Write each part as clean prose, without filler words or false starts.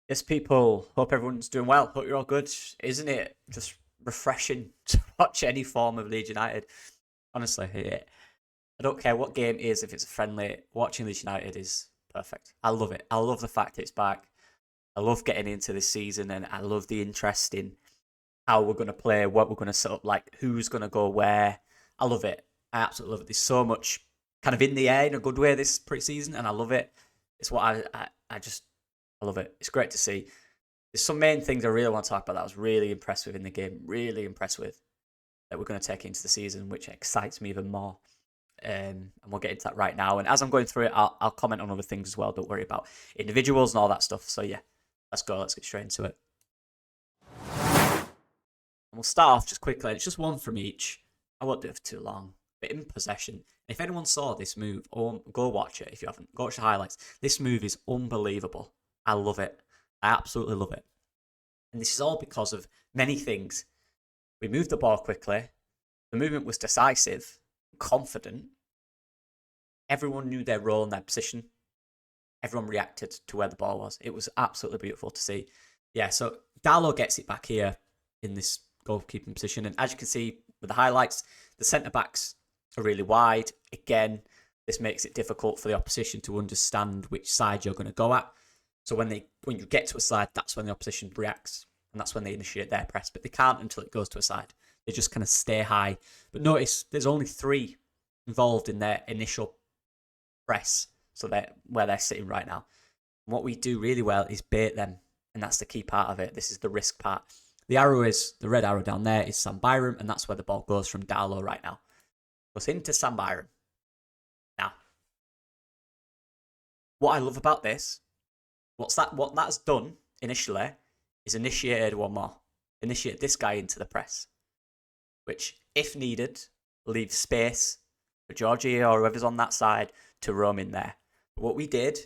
Yes, people. Hope everyone's doing well. Hope you're all good. Isn't it just refreshing to watch any form of Leeds United? Honestly, I don't care what game it is, if it's a friendly, watching Leeds United is perfect. I love it. I love the fact it's back. I love getting into this season and I love the interest in how we're going to play, what we're going to set up, like who's going to go where. I love it. I absolutely love it. There's so much kind of in the air in a good way this preseason, and I love it. It's what I love it. It's great to see. There's some main things I really want to talk about that I was really impressed with in the game. Really impressed with that we're going to take into the season, which excites me even more. And we'll get into that right now. And as I'm going through it, I'll comment on other things as well. Don't worry about individuals and all that stuff. So yeah, let's go. Let's get straight into it. And we'll start off just quickly. It's just one from each. I won't do it for too long. But in possession, if anyone saw this move, or go watch it if you haven't. Go watch the highlights. This move is unbelievable. I love it. I absolutely love it. And this is all because of many things. We moved the ball quickly. The movement was decisive, confident. Everyone knew their role and their position. Everyone reacted to where the ball was. It was absolutely beautiful to see. Yeah, so Darlow gets it back here in this goalkeeping position. And as you can see with the highlights, the centre-backs are really wide. Again, this makes it difficult for the opposition to understand which side you're going to go at. So when you get to a side, that's when the opposition reacts. And that's when they initiate their press. But they can't until it goes to a side. They just kind of stay high. But notice there's only 3 involved in their initial press. So where they're sitting right now. And what we do really well is bait them. And that's the key part of it. This is the risk part. The red arrow down there is Sam Byram. And that's where the ball goes from Darlow right now. Goes into Sam Byram. Now, what I love about this, what that's done initially is initiated one more. Initiate this guy into the press. Which, if needed, leaves space for Georgie or whoever's on that side to roam in there. But what we did,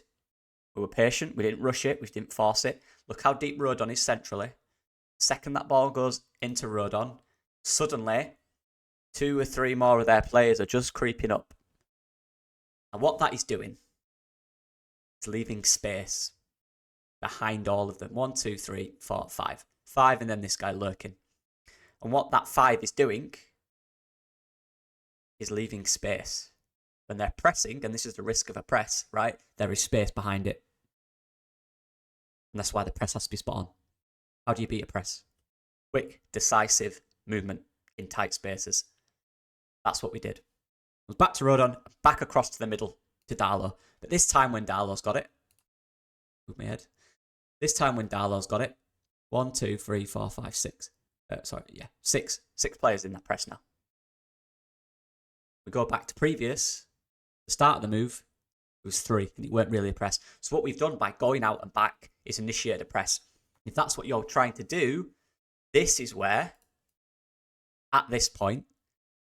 we were patient, we didn't rush it, we didn't force it. Look how deep Rodon is centrally. Second that ball goes into Rodon, suddenly 2 or 3 more of their players are just creeping up. And what that is doing is leaving space behind all of them. 1, 2, 3, 4, 5. 5 and then this guy lurking. And what that 5 is doing is leaving space. When they're pressing, and this is the risk of a press, right? There is space behind it. And that's why the press has to be spot on. How do you beat a press? Quick, decisive movement in tight spaces. That's what we did. It was back to Rodon, back across to the middle to Darlow. But this time when Darlow's got it, move my head. This time when Darlow's got it, 1, 2, 3, 4, 5, 6. 6. 6 players in that press now. We go back to previous. The start of the move, it was 3, and it weren't really a press. So what we've done by going out and back is initiate a press. If that's what you're trying to do, this is where, at this point,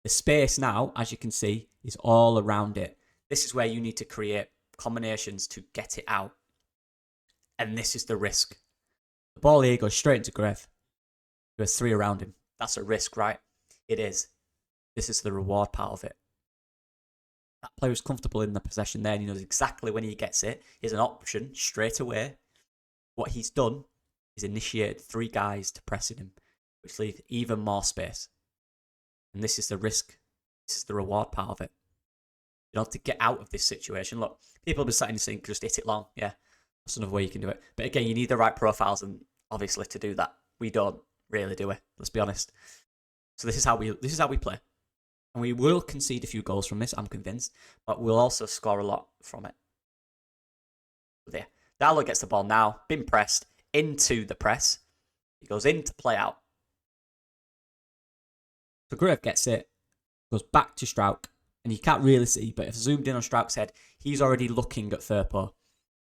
the space now, as you can see, is all around it. This is where you need to create combinations to get it out. And this is the risk. The ball here goes straight into Greve. There's 3 around him. That's a risk, right? It is. This is the reward part of it. That player is comfortable in the possession there, and he knows exactly when he gets it. He has an option straight away. What he's done is initiated 3 guys to pressing him, which leave even more space. And this is the risk. This is the reward part of it. You know, to get out of this situation. Look, people have been sat in saying, just hit it long. Yeah, that's another way you can do it. But again, you need the right profiles, and obviously to do that, we don't really do it. Let's be honest. So this is how we play. And we will concede a few goals from this, I'm convinced. But we'll also score a lot from it. There. Darlow gets the ball now. Been pressed into the press. He goes in to play out. So Greve gets it. Goes back to Strauch. And you can't really see, but if I zoomed in on Strauch's head, he's already looking at Firpo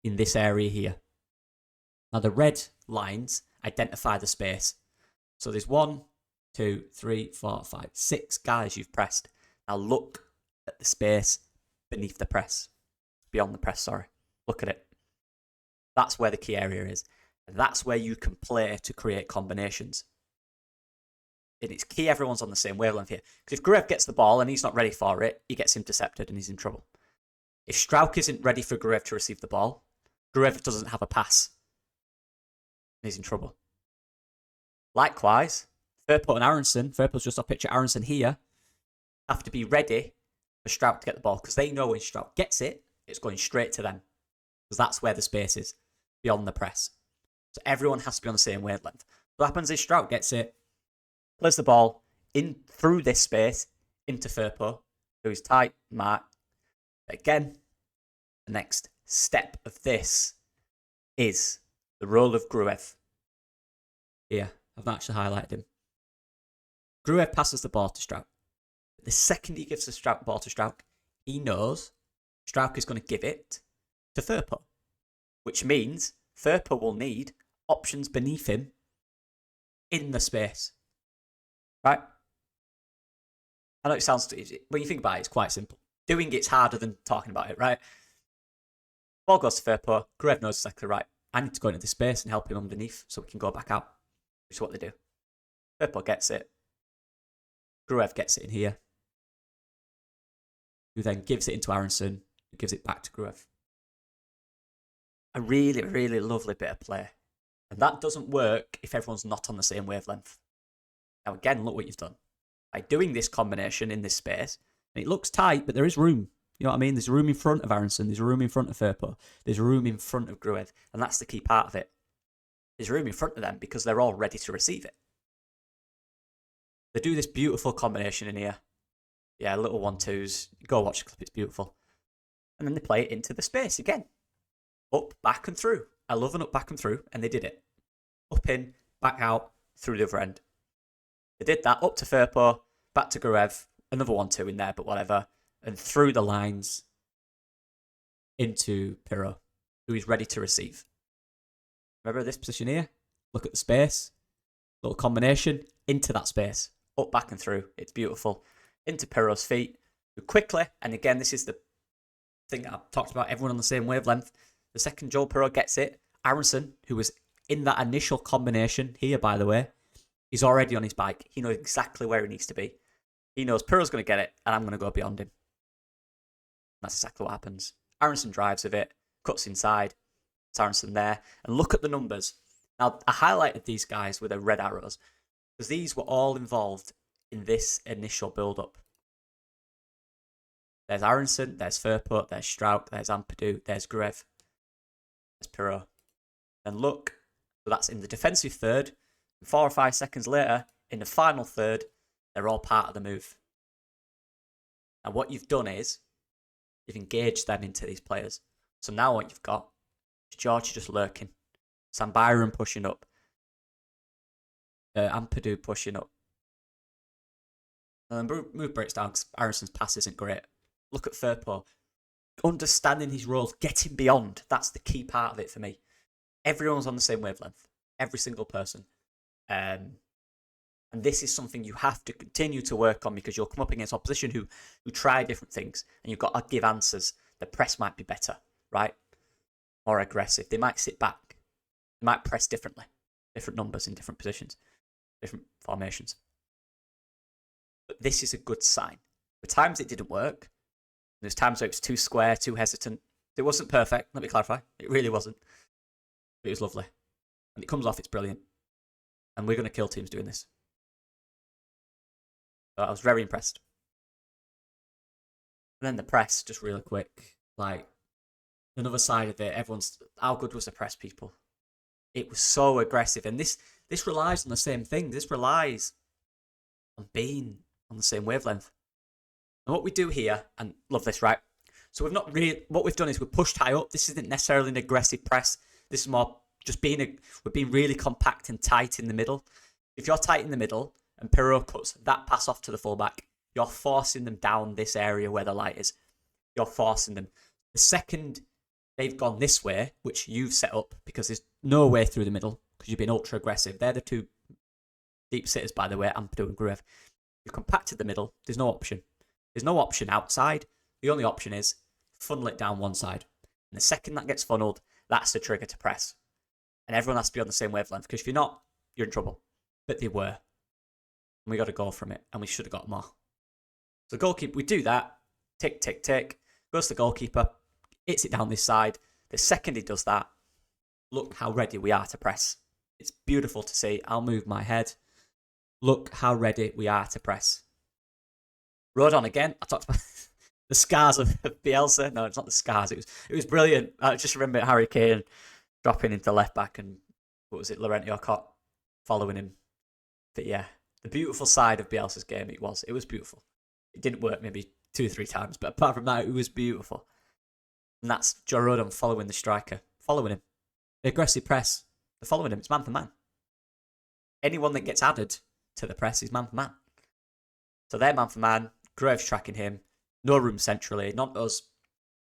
in this area here. Now the red lines identify the space. So there's 1, 2, 3, 4, 5, 6 guys you've pressed. Now look at the space beneath the press. Beyond the press, sorry. Look at it. That's where the key area is. And that's where you can play to create combinations. And it's key everyone's on the same wavelength here. Because if Greve gets the ball and he's not ready for it, he gets intercepted and he's in trouble. If Strauch isn't ready for Greve to receive the ball, Greve doesn't have a pass. he's in trouble. Likewise, Firpo and Aronson, Firpo's just off picture, Aronson here, have to be ready for Strout to get the ball because they know when Strout gets it, it's going straight to them because that's where the space is, beyond the press. So everyone has to be on the same wavelength. What happens is Strout gets it, plays the ball in through this space into Firpo, who's tight, mark. Again, the next step of this is the role of Gruev. Here, I've not actually highlighted him. Gruev passes the ball to Strout. The second he gives the ball to Strout, he knows Strout is going to give it to Firpo, which means Firpo will need options beneath him in the space. Right? I know it sounds, when you think about it, it's quite simple. Doing it's harder than talking about it, right? Ball goes to Firpo. Gruev knows exactly right. I need to go into this space and help him underneath so we can go back out, which is what they do. Firpo gets it. Gruev gets it in here. Who then gives it into Aronson, who gives it back to Gruev. A really, really lovely bit of play. And that doesn't work if everyone's not on the same wavelength. Now again, look what you've done. By doing this combination in this space, and it looks tight, but there is room. You know what I mean? There's room in front of Aronson, there's room in front of Firpo, there's room in front of Gruev, and that's the key part of it. There's room in front of them because they're all ready to receive it. They do this beautiful combination in here. Yeah, little 1-2s. Go watch the clip, it's beautiful. And then they play it into the space again. Up, back and through. I love an up, back and through, and they did it. Up in, back out, through the other end. They did that up to Firpo, back to Gruev, another 1-2 in there, but whatever. And through the lines into Pirro, who is ready to receive. Remember this position here? Look at the space. Little combination into that space. Up, back and through. It's beautiful. Into Pirro's feet. Who quickly, and again, this is the thing that I've talked about, everyone on the same wavelength. The second Joel Pirro gets it, Aronson, who was in that initial combination here, by the way, he's already on his bike. He knows exactly where he needs to be. He knows Pirro's going to get it, and I'm going to go beyond him. That's exactly what happens. Aronson drives with it, cuts inside. It's Aronson there. And look at the numbers. Now, I highlighted these guys with the red arrows because these were all involved in this initial build-up. There's Aronson, there's Firpo, there's Strout, there's Ampadu, there's Gruev, there's Pirro. Then look, so that's in the defensive third. 4 or 5 seconds later, in the final third, they're all part of the move. And what you've done is, you've engaged them into these players. So now what you've got is George just lurking. Sam Byron pushing up. Ampadu pushing up. And then move breaks down because Aronson's pass isn't great. Look at Firpo. Understanding his roles, getting beyond. That's the key part of it for me. Everyone's on the same wavelength. Every single person. And this is something you have to continue to work on because you'll come up against opposition who try different things and you've got to give answers. The press might be better, right? More aggressive. They might sit back. They might press differently. Different numbers in different positions. Different formations. But this is a good sign. The times it didn't work. There's times where it was too square, too hesitant. It wasn't perfect, let me clarify. It really wasn't. But it was lovely. When it comes off, it's brilliant. And we're going to kill teams doing this. So I was very impressed. And then the press, just really quick. Like, another side of it, how good was the press, people? It was so aggressive. And this relies on the same thing. This relies on being on the same wavelength. And what we do here, and love this, right? So what we've done is we've pushed high up. This isn't necessarily an aggressive press. This is more just we're being really compact and tight in the middle. If you're tight in the middle and Pirro cuts that pass off to the fullback, you're forcing them down this area where the light is. You're forcing them. The second they've gone this way, which you've set up, because there's no way through the middle, because you've been ultra aggressive. They're the two deep sitters, by the way, Ampadu and Gruev. You've compacted the middle. There's no option. There's no option outside. The only option is funnel it down one side. And the second that gets funneled, that's the trigger to press. And everyone has to be on the same wavelength, because if you're not, you're in trouble. But they were. And we got to go from it, and we should have got more. So goalkeeper, we do that. Tick, tick, tick. Goes to the goalkeeper. Hits it down this side. The second he does that, look how ready we are to press. It's beautiful to see. I'll move my head. Look how ready we are to press. Rodon again. I talked about the scars of Bielsa. No, it's not the scars. It was brilliant. I just remember Harry Kane dropping into left back and what was it, Laurent Orcott following him. But yeah, the beautiful side of Bielsa's game, it was beautiful. It didn't work maybe 2 or 3 times, but apart from that, it was beautiful. And that's Joe Rodon following the striker, following him. The aggressive press, they're following him. It's man for man. Anyone that gets added to the press is man for man. So they're man for man. Graves tracking him. No room centrally. Nonto's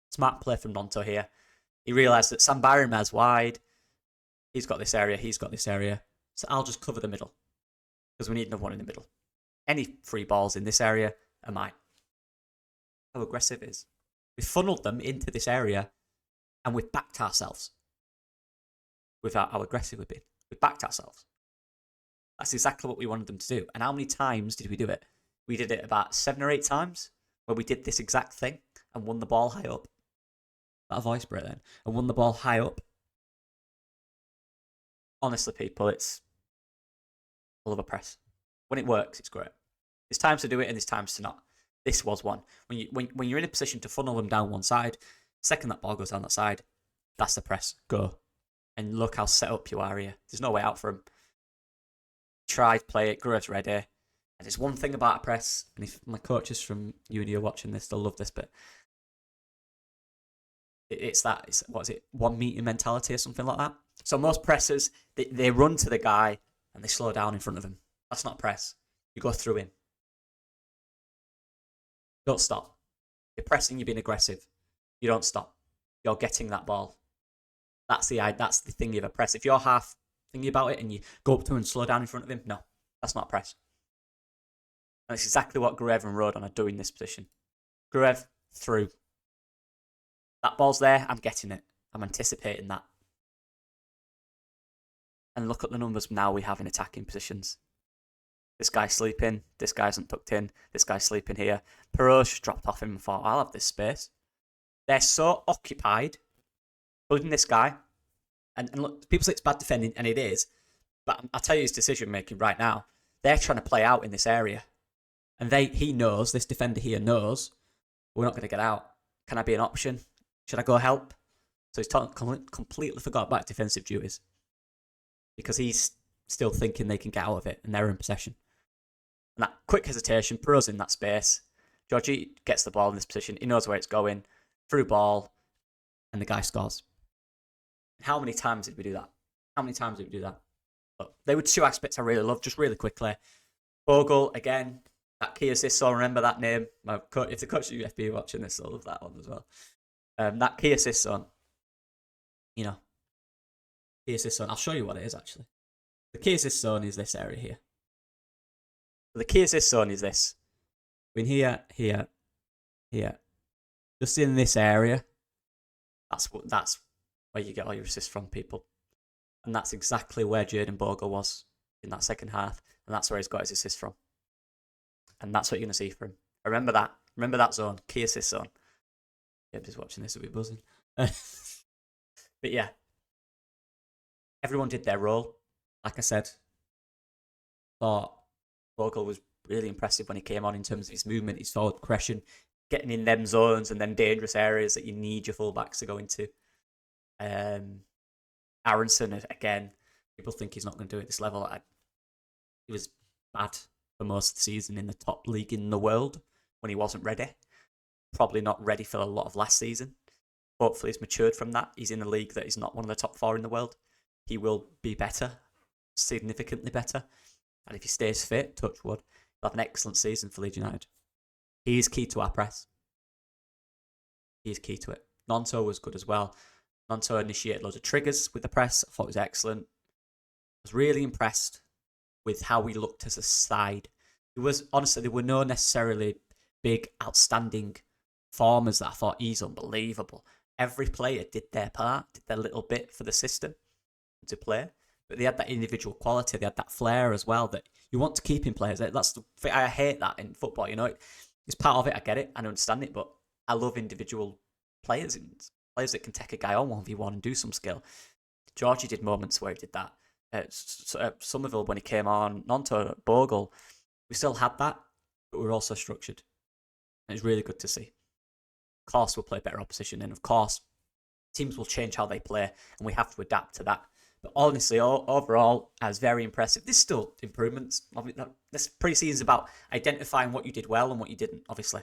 smart play from Nonto here. He realised that Sam Barryman's wide. He's got this area. He's got this area. So I'll just cover the middle because we need another one in the middle. Any free balls in this area are mine. How aggressive it is. We funneled them into this area and we've backed ourselves. Without how aggressive we've been. We've backed ourselves. That's exactly what we wanted them to do. And how many times did we do it? We did it about 7 or 8 times where we did this exact thing and won the ball high up. That a voice break then. And won the ball high up. Honestly, people, it's all of a press. When it works, it's great. There's times to do it and there's times to not. This was one. When you're in a position to funnel them down one side, second that ball goes down that side, that's the press. Go. And look how set up you are here. There's no way out for him. Try, play it, Graves ready. And there's one thing about a press, and if my coaches from uni are watching this, they'll love this, but it's 1 meter mentality or something like that. So most pressers, they run to the guy and they slow down in front of him. That's not press. You go through him. Don't stop. You're pressing, you're being aggressive. You don't stop. You're getting that ball. That's the thing of a press. If you're half thinking about it and you go up to him and slow down in front of him, no, that's not press. And it's exactly what Gruev and Rodon are doing in this position. Gruev through. That ball's there, I'm getting it. I'm anticipating that. And look at the numbers now we have in attacking positions. This guy's sleeping. This guy isn't tucked in. This guy's sleeping here. Perot dropped off him and thought, I'll have this space. They're so occupied, including this guy. And look, people say it's bad defending, and it is. But I'll tell you his decision making right now. They're trying to play out in this area. And he knows, this defender here knows, we're not going to get out. Can I be an option? Should I go help? So he's completely forgot about defensive duties. Because he's still thinking they can get out of it, and they're in possession. And that quick hesitation, Perot's in that space. Georgie gets the ball in this position. He knows where it's going. Through ball. And the guy scores. And how many times did we do that? But there were 2 aspects I really loved, just really quickly. Bogle, again, that key assist, so remember that name. If the coach of UFB are watching this, they'll love that one as well. That key assist zone. Key assist zone. I'll show you what it is, actually. The key assist zone is this area here. The key assist zone is this. In here. Just in this area. That's where you get all your assists from, people. And that's exactly where Jayden Bogle was in that second half. And that's where he's got his assists from. And that's what you're going to see from him. Remember that. Remember that zone. Key assist zone. Yep, just watching this, will be buzzing. But yeah. Everyone did their role. Like I said, thought Bogle was really impressive when he came on in terms of his movement, his forward progression, getting in them zones and them dangerous areas that you need your fullbacks to go into. Aronson, again, people think he's not going to do it at this level. He was bad for most of the season in the top league in the world when he wasn't ready. Probably not ready for a lot of last season. Hopefully he's matured from that. He's in a league that is not one of the top 4 in the world. He will be better, significantly better. And if he stays fit, touch wood, he'll have an excellent season for Leeds United. He is key to our press. He is key to it. Nonto was good as well. Nonto initiated loads of triggers with the press. I thought it was excellent. I was really impressed with how we looked as a side. Honestly, there were no necessarily big, outstanding formers that I thought he's unbelievable. Every player did their part, did their little bit for the system to play. But they had that individual quality. They had that flair as well that you want to keep in players. That's the thing. I hate that in football. It's part of it. I get it. I understand it. But I love individual players and players that can take a guy on 1v1 and do some skill. Georgie did moments where he did that. Somerville when he came on, Nonto, Bogle, we still had that, but we were also structured. And it's really good to see. Of course, we'll play better opposition, and of course, teams will change how they play, and we have to adapt to that. But honestly, overall, I was very impressive. There's still improvements. This pre-season is about identifying what you did well and what you didn't, obviously.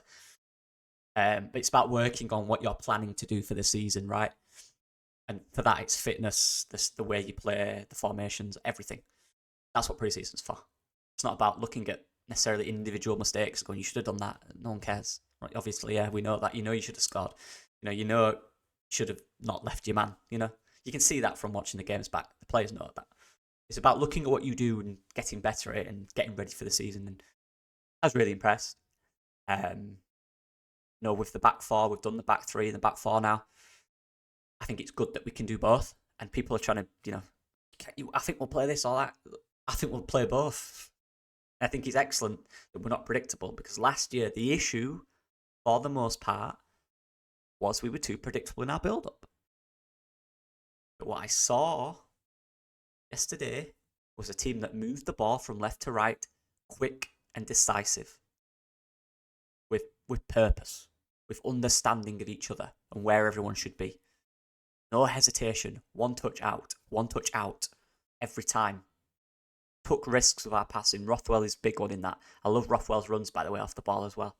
But it's about working on what you're planning to do for the season, right? And for that, it's fitness, the way you play, the formations, everything. That's what pre-season's for. It's not about looking at necessarily individual mistakes, going, you should have done that. No one cares. Right? Obviously, yeah, we know that. You know you should have scored. You know should have not left your man. You can see that from watching the games back. The players know that. It's about looking at what you do and getting better at it and getting ready for the season. And I was really impressed. With the back four, we've done the back three and the back four now. I think it's good that we can do both. And people are trying to, I think we'll play this or that. I think we'll play both. I think it's excellent that we're not predictable, because last year the issue, for the most part, was we were too predictable in our build-up. But what I saw yesterday was a team that moved the ball from left to right, quick and decisive, with purpose, with understanding of each other and where everyone should be. No hesitation, one touch out, every time. Took risks with our passing. Rothwell is big one in that. I love Rothwell's runs, by the way, off the ball as well.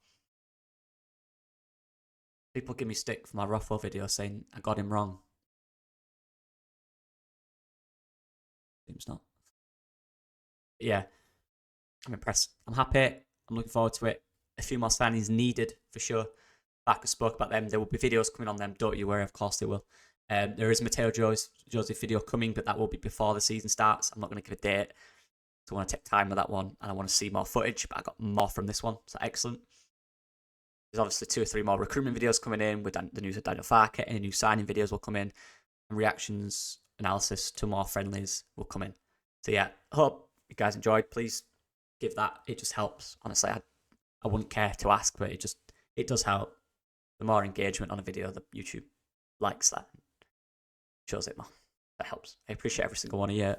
People give me stick for my Rothwell video saying I got him wrong. Seems not. But yeah, I'm impressed. I'm happy. I'm looking forward to it. A few more signings needed for sure. Back and spoke about them. There will be videos coming on them. Don't you worry. Of course they will. There is a Mateo Joseph video coming, but that will be before the season starts. I'm not going to give a date. So I want to take time with that one, and I want to see more footage, but I got more from this one, so excellent. There's obviously 2 or 3 more recruitment videos coming in with the news of Daniel Farke. Any new signing videos will come in, and reactions, analysis to more friendlies will come in. So yeah, hope you guys enjoyed. Please give that. It just helps. Honestly, I wouldn't care to ask, but it does help. The more engagement on a video, the YouTube likes that, shows it more. That helps. I appreciate every single one of you.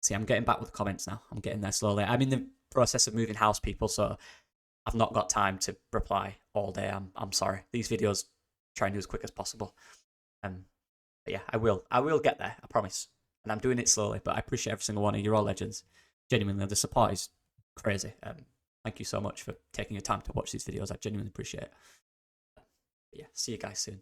See, I'm getting back with the comments now. I'm getting there slowly. I'm in the process of moving house, people, so I've not got time to reply all day. I'm sorry. These videos try and do as quick as possible. But yeah, I will get there. I promise. And I'm doing it slowly, but I appreciate every single one of you. You're all legends. Genuinely, the support is crazy. Thank you so much for taking your time to watch these videos. I genuinely appreciate it. But yeah, see you guys soon.